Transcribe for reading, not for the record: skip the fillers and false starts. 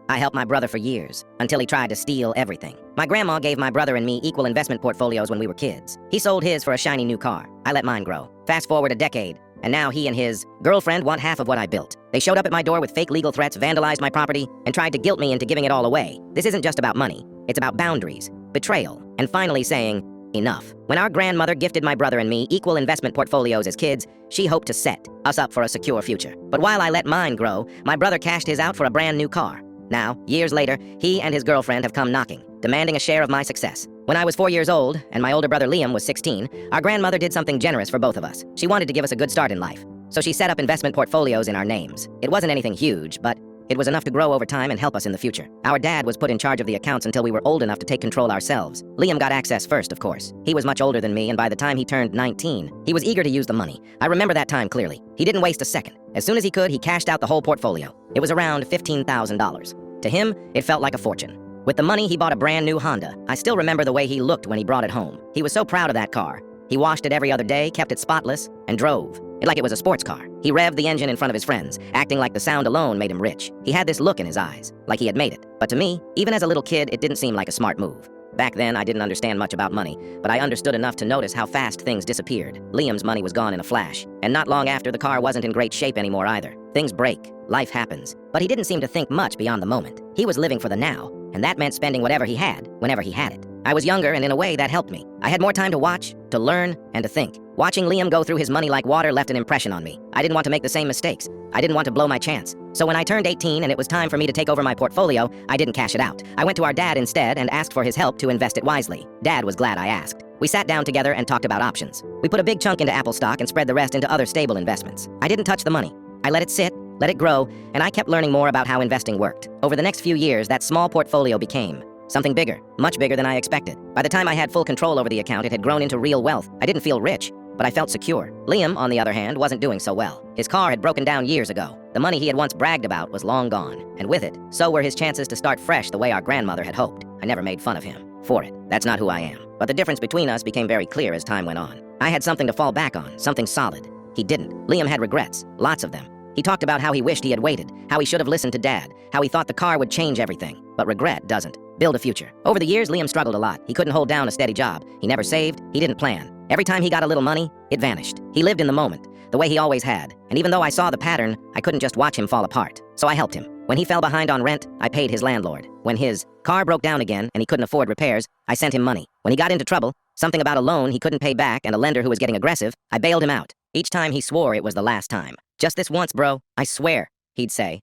I helped my brother for years, until he tried to steal everything. My grandma gave my brother and me equal investment portfolios when we were kids. He sold his for a shiny new car. I let mine grow. Fast forward a decade, and now he and his girlfriend want half of what I built. They showed up at my door with fake legal threats, vandalized my property, and tried to guilt me into giving it all away. This isn't just about money. It's about boundaries, betrayal, and finally saying, enough. When our grandmother gifted my brother and me equal investment portfolios as kids, she hoped to set us up for a secure future. But while I let mine grow, my brother cashed his out for a brand new car. Now, years later, he and his girlfriend have come knocking, demanding a share of my success. When I was 4 years old, and my older brother Liam was 16, our grandmother did something generous for both of us. She wanted to give us a good start in life, so she set up investment portfolios in our names. It wasn't anything huge, but it was enough to grow over time and help us in the future. Our dad was put in charge of the accounts until we were old enough to take control ourselves. Liam got access first, of course. He was much older than me, and by the time he turned 19, he was eager to use the money. I remember that time clearly. He didn't waste a second. As soon as he could, he cashed out the whole portfolio. It was around $15,000. To him, it felt like a fortune. With the money, he bought a brand new Honda. I still remember the way he looked when he brought it home. He was so proud of that car. He washed it every other day, kept it spotless, and drove it like it was a sports car. He revved the engine in front of his friends, acting like the sound alone made him rich. He had this look in his eyes, like he had made it. But to me, even as a little kid, it didn't seem like a smart move. Back then, I didn't understand much about money, but I understood enough to notice how fast things disappeared. Liam's money was gone in a flash, and not long after, the car wasn't in great shape anymore either. Things break, life happens, but he didn't seem to think much beyond the moment. He was living for the now, and that meant spending whatever he had, whenever he had it. I was younger, and in a way, that helped me. I had more time to watch, to learn, and to think. Watching Liam go through his money like water left an impression on me. I didn't want to make the same mistakes. I didn't want to blow my chance. So when I turned 18 and it was time for me to take over my portfolio, I didn't cash it out. I went to our dad instead and asked for his help to invest it wisely. Dad was glad I asked. We sat down together and talked about options. We put a big chunk into Apple stock and spread the rest into other stable investments. I didn't touch the money. I let it sit, let it grow, and I kept learning more about how investing worked. Over the next few years, that small portfolio became something bigger, much bigger than I expected. By the time I had full control over the account, it had grown into real wealth. I didn't feel rich, but I felt secure. Liam, on the other hand, wasn't doing so well. His car had broken down years ago. The money he had once bragged about was long gone, and with it, so were his chances to start fresh the way our grandmother had hoped. I never made fun of him for it. That's not who I am. But the difference between us became very clear as time went on. I had something to fall back on, something solid. He didn't. Liam had regrets, lots of them. He talked about how he wished he had waited, how he should have listened to Dad, how he thought the car would change everything. But regret doesn't build a future. Over the years, Liam struggled a lot. He couldn't hold down a steady job. He never saved. He didn't plan. Every time he got a little money, it vanished. He lived in the moment, the way he always had. And even though I saw the pattern, I couldn't just watch him fall apart. So I helped him. When he fell behind on rent, I paid his landlord. When his car broke down again and he couldn't afford repairs, I sent him money. When he got into trouble, something about a loan he couldn't pay back and a lender who was getting aggressive, I bailed him out. Each time he swore it was the last time. Just this once, bro, I swear, he'd say.